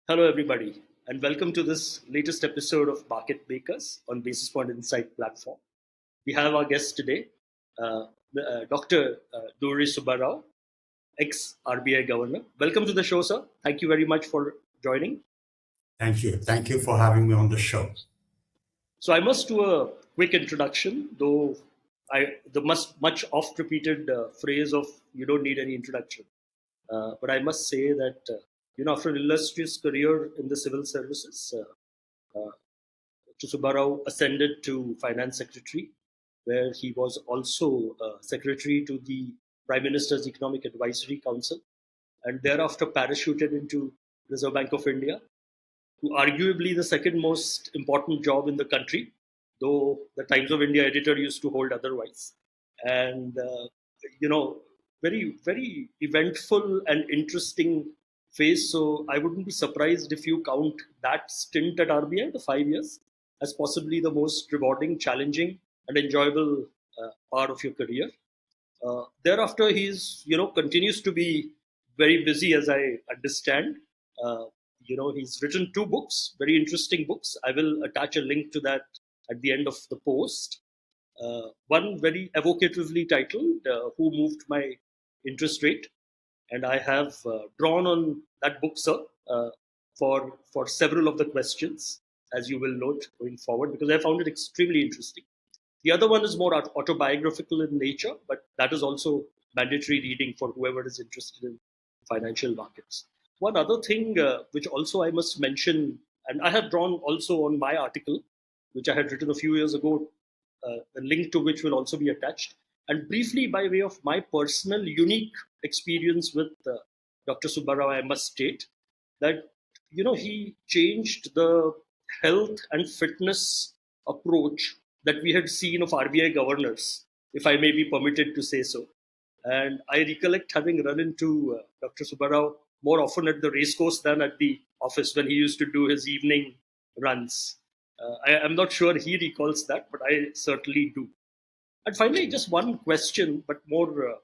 Hello, everybody, and welcome to this latest episode of Market Makers on BasisPoint Insight platform. We have our guest today, Dr. Duvvuri Subbarao, ex RBI Governor. Welcome to the show, sir. Thank you very much for joining. Thank you. Thank you for having me on the show. So, I must do a quick introduction, though the much oft repeated phrase of you don't need any introduction. But I must say that, after an illustrious career in the civil services, Dr. Subbarao ascended to Finance Secretary, where he was also Secretary to the Prime Minister's Economic Advisory Council, and thereafter parachuted into Reserve Bank of India, to arguably the second most important job in the country, though the Times of India editor used to hold otherwise. And, very, very eventful and interesting phase. So I wouldn't be surprised if you count that stint at RBI, the 5 years, as possibly the most rewarding, challenging, and enjoyable part of your career. Thereafter, continues to be very busy, as I understand. He's written two books, very interesting books. I will attach a link to that at the end of the post. One very evocatively titled "Who Moved My Interest Rate," and I have drawn on that book, sir, for several of the questions, as you will note going forward, because I found it extremely interesting. The other one is more autobiographical in nature, but that is also mandatory reading for whoever is interested in financial markets. One other thing, which also I must mention, and I have drawn also on my article, which I had written a few years ago, the link to which will also be attached. And briefly, by way of my personal unique experience with Dr. Subbarao, I must state that he changed the health and fitness approach that we had seen of RBI governors, if I may be permitted to say so. And I recollect having run into Dr. Subbarao more often at the racecourse than at the office when he used to do his evening runs. I'm not sure he recalls that, but I certainly do. And finally, just one question, but more,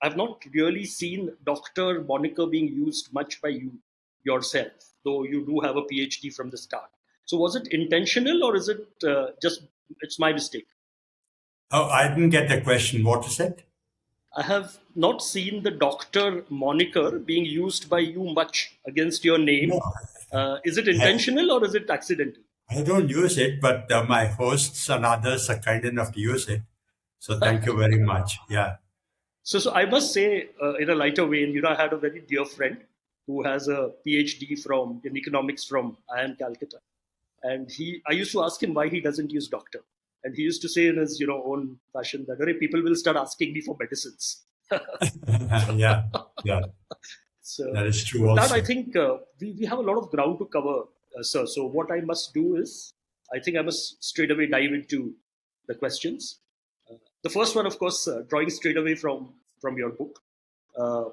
I've not really seen doctor moniker being used much by you yourself, though you do have a PhD from the start. So was it intentional or is it it's my mistake? Oh, I didn't get the question. What is it? I have not seen the doctor moniker being used by you much against your name. No, Is it I, intentional or is it accidental? I don't use it, but my hosts and others are kind enough to use it. So thank you very much. Yeah. So I must say, in a lighter vein, I had a very dear friend who has a PhD in economics from IIM Calcutta, and I used to ask him why he doesn't use doctor, and he used to say in his own fashion that "Arey, people will start asking me for medicines." Yeah. Yeah. So That is true with that, I also. think we have a lot of ground to cover, sir. So what I must do is, I think I must straight away dive into the questions. The first one, of course, drawing straight away from your book. Uh,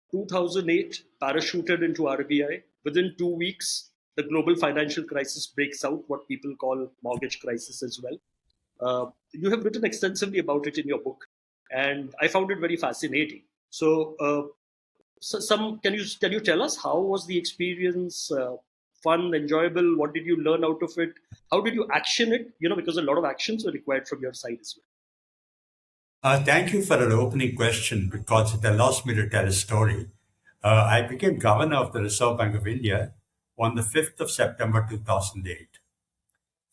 2008, parachuted into RBI. Within 2 weeks, the global financial crisis breaks out, what people call mortgage crisis as well. You have written extensively about it in your book, and I found it very fascinating. So, can you tell us how was the experience? Fun, enjoyable? What did you learn out of it? How did you action it? Because a lot of actions were required from your side as well. Thank you for an opening question because it allows me to tell a story. I became governor of the Reserve Bank of India on the 5th of September 2008.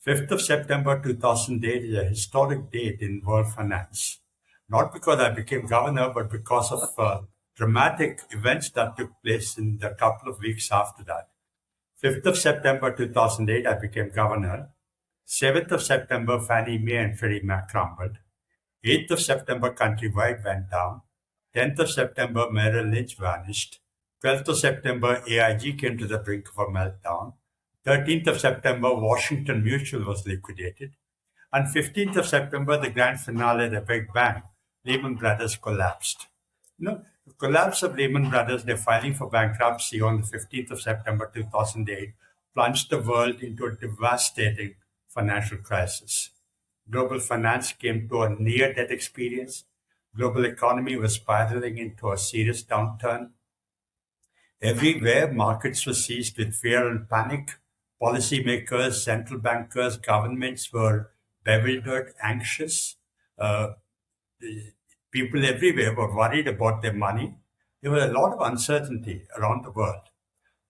5th of September 2008 is a historic date in world finance. Not because I became governor, but because of dramatic events that took place in the couple of weeks after that. 5th of September 2008, I became governor. 7th of September, Fannie Mae and Freddie Mac crumbled. 8th of September, Countrywide went down. 10th of September, Merrill Lynch vanished. 12th of September, AIG came to the brink of a meltdown. 13th of September, Washington Mutual was liquidated. On 15th of September, the grand finale, the big bang, Lehman Brothers collapsed. The collapse of Lehman Brothers, their filing for bankruptcy on the 15th of September 2008, plunged the world into a devastating financial crisis. Global finance came to a near-death experience. Global economy was spiraling into a serious downturn. Everywhere, markets were seized with fear and panic. Policymakers, central bankers, governments were bewildered, anxious. Uh, the people everywhere were worried about their money. There was a lot of uncertainty around the world.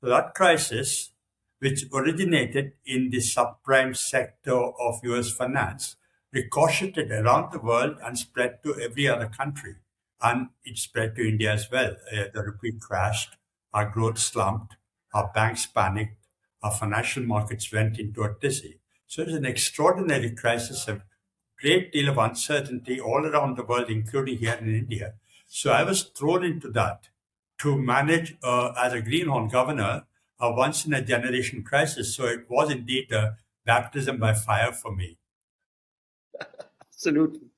That crisis, which originated in the subprime sector of US finance, ricocheted around the world and spread to every other country. And it spread to India as well. The rupee crashed, our growth slumped, our banks panicked, our financial markets went into a tizzy. So it was an extraordinary crisis, a great deal of uncertainty all around the world, including here in India. So I was thrown into that to manage as a greenhorn governor a once in a generation crisis. So it was indeed a baptism by fire for me. Absolutely.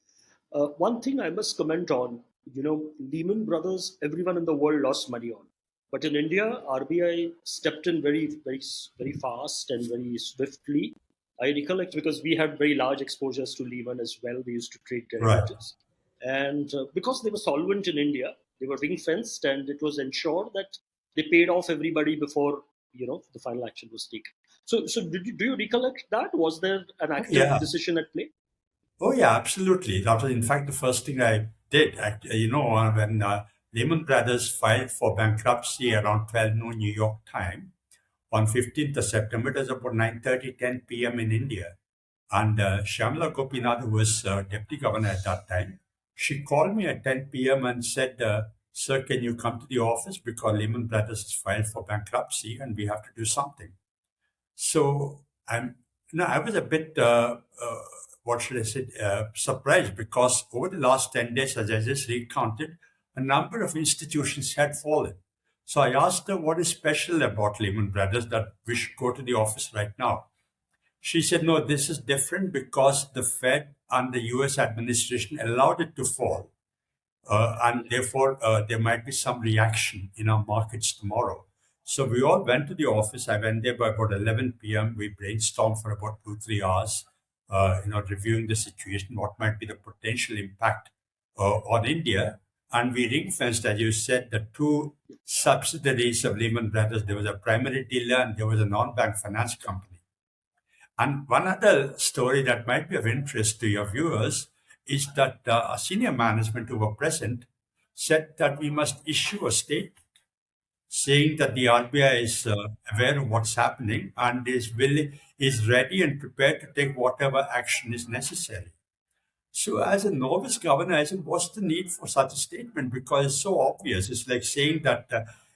One thing I must comment on, Lehman Brothers, everyone in the world lost money on. But in India, RBI stepped in very fast and very swiftly. I recollect because we had very large exposures to Lehman as well. We used to trade Right. derivatives. And because they were solvent in India, they were ring fenced and it was ensured that they paid off everybody before, the final action was taken. So do you recollect that? Was there an Oh, active yeah. decision at play? Oh, yeah, absolutely. That was, in fact, the first thing I did. When Lehman Brothers filed for bankruptcy around 12 noon New York time on 15th of September, it was about 9:30, 10 p.m. in India. And Shyamala Gopinath, who was deputy governor at that time, she called me at 10 p.m. and said, Sir, can you come to the office because Lehman Brothers has filed for bankruptcy and we have to do something. So I was a bit, what should I say, surprised because over the last 10 days, as I just recounted, a number of institutions had fallen. So I asked her what is special about Lehman Brothers that we should go to the office right now. She said, no, this is different because the Fed and the US administration allowed it to fall. And therefore, there might be some reaction in our markets tomorrow. So we all went to the office. I went there by about 11 p.m. We brainstormed for about 2, 3 hours, reviewing the situation, what might be the potential impact on India. And we ring fenced, as you said, the two subsidiaries of Lehman Brothers. There was a primary dealer and there was a non-bank finance company. And one other story that might be of interest to your viewers is that senior management who were present said that we must issue a statement saying that the RBI is aware of what's happening and is ready and prepared to take whatever action is necessary. So, as a novice governor, I said, what's the need for such a statement? Because it's so obvious. It's like saying that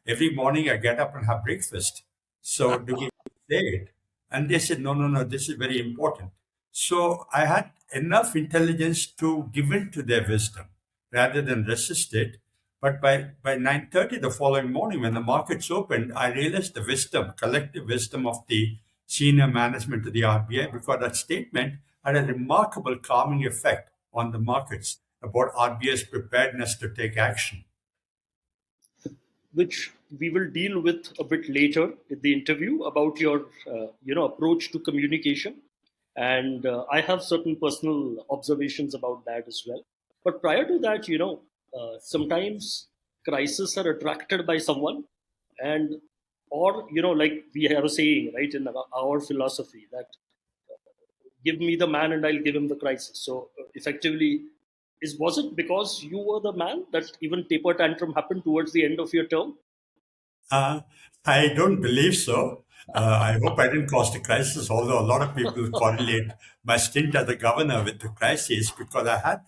every morning I get up and have breakfast. So, do we say it? And they said, no, no, no, this is very important. So, I had enough intelligence to give in to their wisdom rather than resist it. But by 9:30 the following morning, when the markets opened, I realized the wisdom, collective wisdom of the senior management of the RBI, because that statement had a remarkable calming effect on the markets about RBI's preparedness to take action. Which we will deal with a bit later in the interview about your approach to communication, and I have certain personal observations about that as well. But prior to that, sometimes crises are attracted by someone, and or like we have a saying, right, in our philosophy, that give me the man and I'll give him the crisis. So effectively, was it because you were the man that even taper tantrum happened towards the end of your term? Uh, I don't believe so. I hope I didn't cause the crisis, although a lot of people correlate my stint as a governor with the crisis because I had,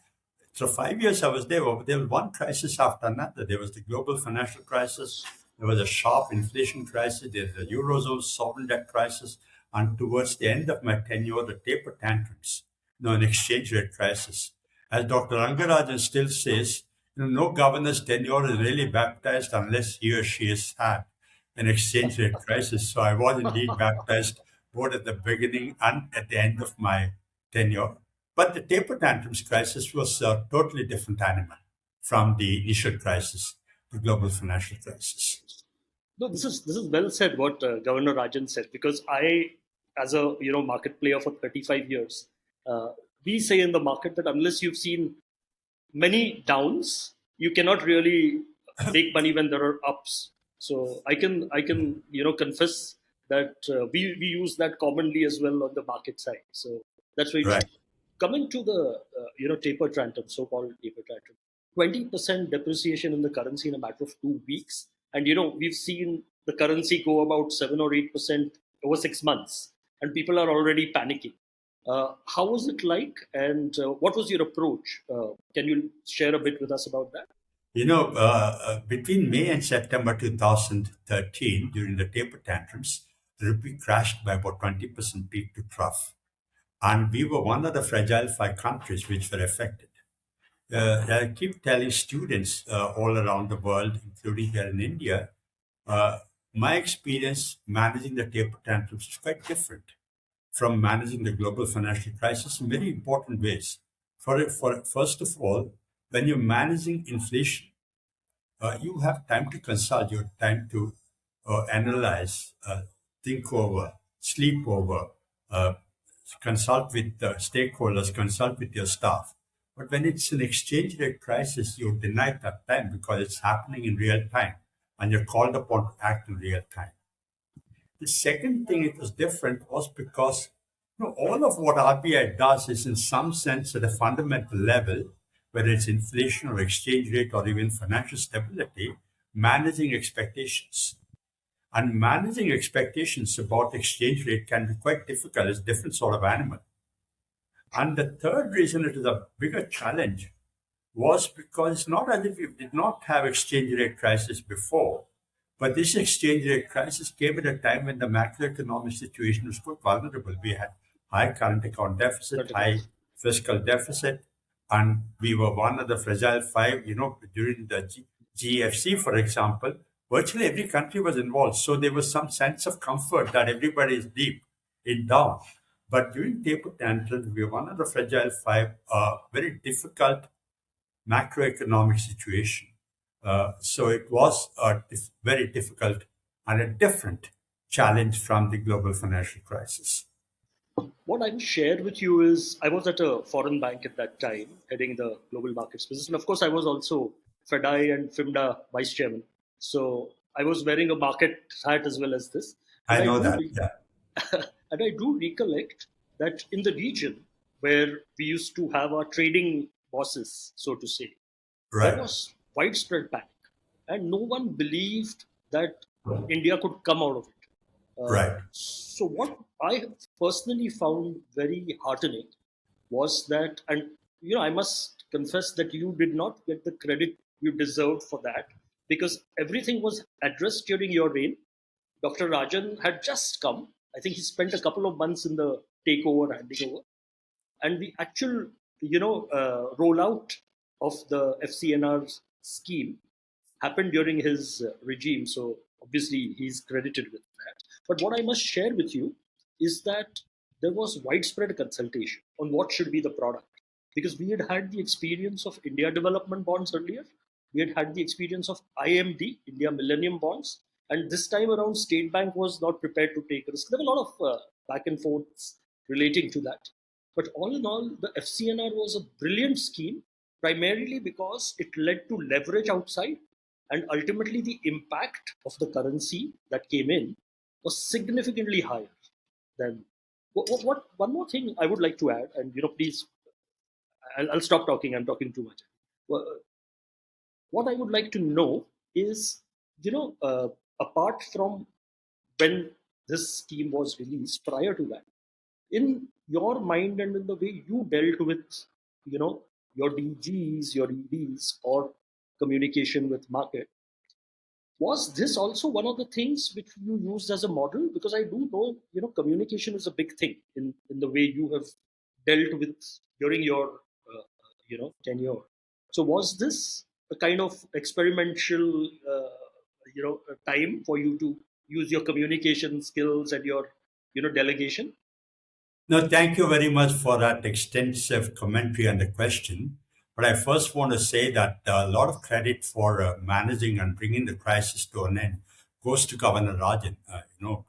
so 5 years I was there was one crisis after another. There was the global financial crisis, there was a sharp inflation crisis, there's the Eurozone sovereign debt crisis, and towards the end of my tenure, the taper tantrums, an exchange rate crisis. As Dr. Rangarajan still says, no governor's tenure is really baptized unless he or she has had an exchange rate crisis. So I was indeed baptized both at the beginning and at the end of my tenure. But the taper tantrums crisis was a totally different animal from the initial crisis, the global financial crisis. No, this is well said what Governor Rajan said, because I, as a market player for 35 years, uh, we say in the market that unless you've seen many downs, you cannot really make money when there are ups. So I can confess that we use that commonly as well on the market side. So that's very Right. true. Coming to the taper tantrum, so-called taper tantrum, 20% depreciation in the currency in a matter of 2 weeks, and we've seen the currency go about 7 or 8% over 6 months, and people are already panicking. How was it like, and what was your approach? Can you share a bit with us about that? Between May and September 2013, during the taper tantrums, the rupee crashed by about 20% peak to trough. And we were one of the fragile five countries which were affected. I keep telling students all around the world, including here in India, uh, my experience managing the taper tantrums is quite different from managing the global financial crisis in very important ways. First of all, when you're managing inflation, you have time to consult, you have time to analyze, think over, sleep over, uh, consult with the stakeholders, consult with your staff. But when it's an exchange rate crisis, you're denied that time because it's happening in real time and you're called upon to act in real time. The second thing it was different was because all of what RBI does is in some sense at a fundamental level, whether it's inflation or exchange rate or even financial stability, managing expectations. And managing expectations about exchange rate can be quite difficult. It's a different sort of animal. And the third reason it is a bigger challenge was because it's not as if we did not have exchange rate crisis before, but this exchange rate crisis came at a time when the macroeconomic situation was quite vulnerable. We had high current account deficit, Current high accounts. fiscal deficit, and we were one of the fragile five. During the GFC, for example, virtually every country was involved. So there was some sense of comfort that everybody is deep in down. But during taper tantrums, we were one of the fragile five, very difficult macroeconomic situation. So it was very difficult and a different challenge from the global financial crisis. What I will share with you is I was at a foreign bank at that time, heading the global markets business. And of course, I was also FEDI and FIMDA vice chairman. So I was wearing a market hat as well as this. And I I know do, that. Yeah. and I do recollect that in the region where we used to have our trading bosses, so to say, there Right. was widespread panic, and no one believed that India could come out of it. Right. So what I personally found very heartening was that, and I must confess that you did not get the credit you deserved for that, because everything was addressed during your reign. Dr. Rajan had just come. I think he spent a couple of months in the takeover, handing over, and the actual rollout of the FCNR scheme happened during his regime. So obviously he's credited with that. But what I must share with you is that there was widespread consultation on what should be the product, because we had the experience of India development bonds earlier. We had the experience of IMD, India Millennium Bonds, and this time around, State Bank was not prepared to take risk. There were a lot of back and forths relating to that. But all in all, the FCNR was a brilliant scheme, primarily because it led to leverage outside, and ultimately the impact of the currency that came in was significantly higher than what one more thing I would like to add, and please, I'll stop talking. I'm talking too much. Well, what I would like to know is, apart from when this scheme was released, prior to that, in your mind and in the way you dealt with, you know, your DGs, your EDs, or communication with market, was this also one of the things which you used as a model? Because I do know, communication is a big thing in the way you have dealt with during your, tenure. So was this a kind of experimental, time for you to use your communication skills and your, delegation? No, thank you very much for that extensive commentary and the question. But I first want to say that a lot of credit for managing and bringing the crisis to an end goes to Governor Rajan. There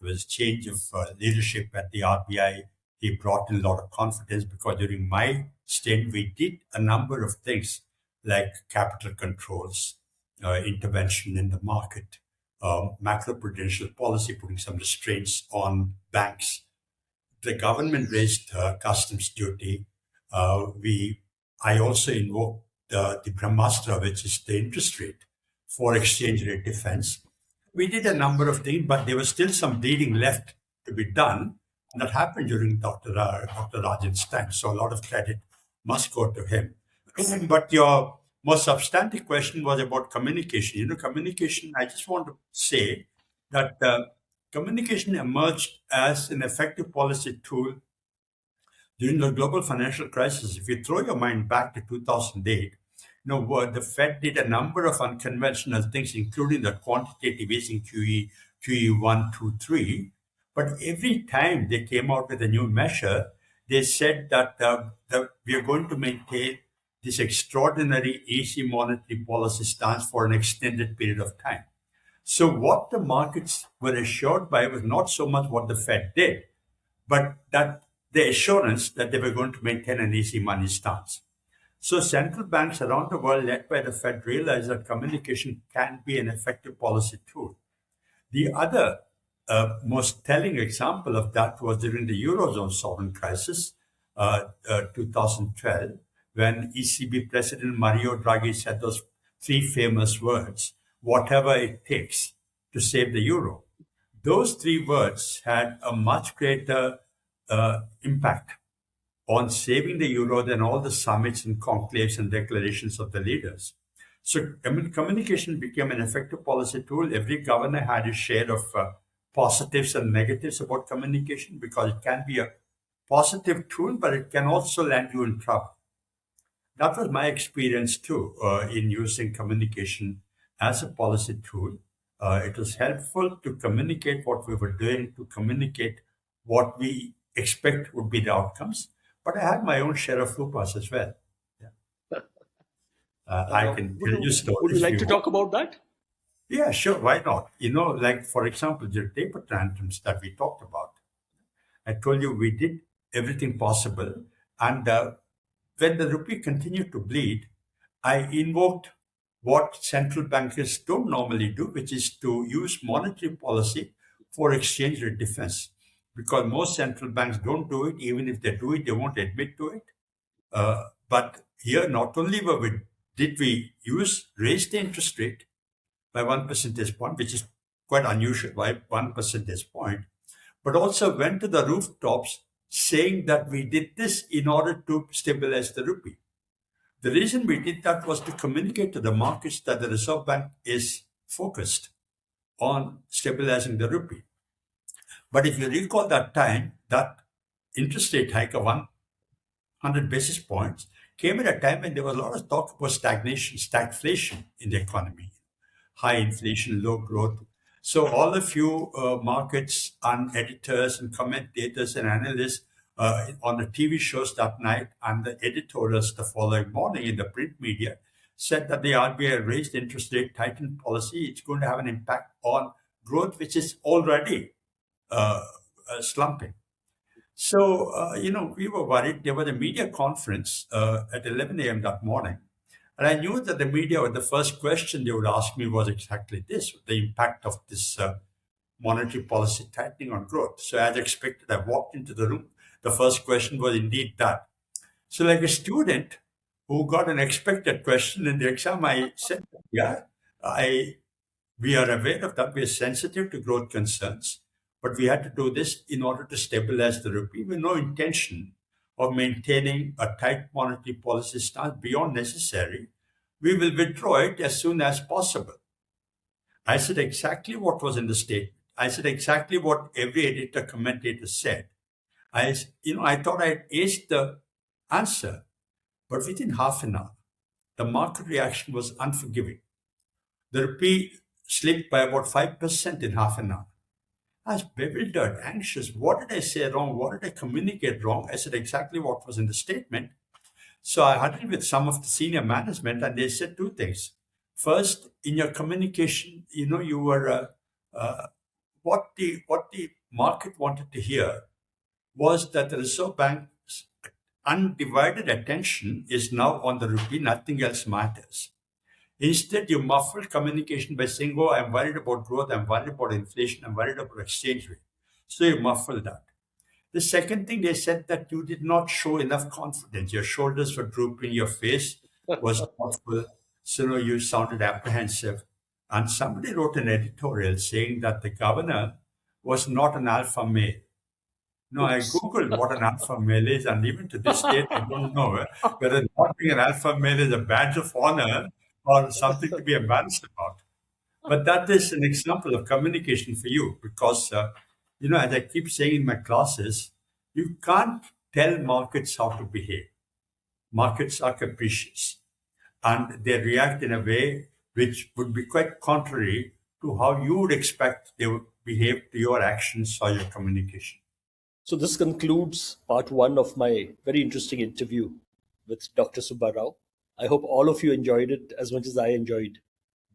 was change of leadership at the RBI. He brought in a lot of confidence because during my stint, we did a number of things like capital controls, intervention in the market, macroprudential policy putting some restraints on banks. The government raised customs duty. I also invoked the Brahmastra, which is the interest rate for exchange rate defense. We did a number of things, but there was still some bleeding left to be done. And that happened during Dr. Rajan's time. So a lot of credit must go to him. But your most substantive question was about communication. Communication, I just want to say that communication emerged as an effective policy tool during the global financial crisis. If you throw your mind back to 2008, the Fed did a number of unconventional things, including the quantitative easing QE 1, 2, 3. But every time they came out with a new measure, they said that we are going to maintain this extraordinary easy monetary policy stance for an extended period of time. So what the markets were assured by was not so much what the Fed did, but that the assurance that they were going to maintain an easy money stance. So central banks around the world, led by the Fed, realized that communication can be an effective policy tool. The other most telling example of that was during the Eurozone sovereign crisis, 2012, when ECB President Mario Draghi said those three famous words, whatever it takes to save the euro. Those three words had a much greater impact on saving the euro than all the summits and conclaves and declarations of the leaders. So communication became an effective policy tool. Every governor had his share of positives and negatives about communication, because it can be a positive tool, but it can also land you in trouble. That was my experience too in using communication as a policy tool. It was helpful to communicate what we were doing, to communicate what we expect would be the outcomes. But I had my own share of fupas as well. Yeah. I can tell you stories. Would you like to talk about that? Yeah, sure. Why not? Like, for example, the taper tantrums that we talked about. I told you we did everything possible. And when the rupee continued to bleed, I invoked what central bankers don't normally do, which is to use monetary policy for exchange rate defense. Because most central banks don't do it. Even if they do it, they won't admit to it. But here, not only did we raise the interest rate by 1 percentage point, which is quite unusual, by 1 percentage point, but also went to the rooftops saying that we did this in order to stabilize the rupee. The reason we did that was to communicate to the markets that the Reserve Bank is focused on stabilizing the rupee. But if you recall that time, that interest rate hike of 100 basis points came at a time when there was a lot of talk about stagflation in the economy, high inflation, low growth. So all of you markets and editors and commentators and analysts on the TV shows that night and the editorials the following morning in the print media said that the RBI raised interest rate, tightened policy. It's going to have an impact on growth, which is already slumping. So, we were worried. There was a media conference at 11 a.m. that morning. And I knew that the media, the first question they would ask me was exactly this, the impact of this monetary policy tightening on growth. So as expected, I walked into the room. The first question was indeed that. So like a student who got an expected question in the exam, I said, yeah, we are aware of that. We are sensitive to growth concerns. But we had to do this in order to stabilize the rupee with no intention of maintaining a tight monetary policy stance beyond necessary. We will withdraw it as soon as possible. I said exactly what was in the statement. I said exactly what every editor commentator said. I thought I'd aced the answer, but within half an hour, the market reaction was unforgiving. The rupee slipped by about 5% in half an hour. I was bewildered, anxious. What did I say wrong? What did I communicate wrong? I said exactly what was in the statement. So I huddled with some of the senior management, and they said two things. First, in your communication, you were what the market wanted to hear was that the Reserve Bank's undivided attention is now on the rupee. Nothing else matters. Instead, you muffled communication by saying, oh, I'm worried about growth, I'm worried about inflation, I'm worried about exchange rate. So you muffled that. The second thing they said that you did not show enough confidence. Your shoulders were drooping, your face was thoughtful, so you sounded apprehensive. And somebody wrote an editorial saying that the governor was not an alpha male. No, I Oops. googled what an alpha male is, and even to this date, I don't know whether not being an alpha male is a badge of honor or something to be embarrassed about. But that is an example of communication for you because, as I keep saying in my classes, you can't tell markets how to behave. Markets are capricious and they react in a way which would be quite contrary to how you would expect they would behave to your actions or your communication. So this concludes part one of my very interesting interview with Dr. Subbarao. I hope all of you enjoyed it as much as I enjoyed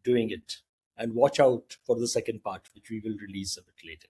doing it. And watch out for the second part, which we will release a bit later.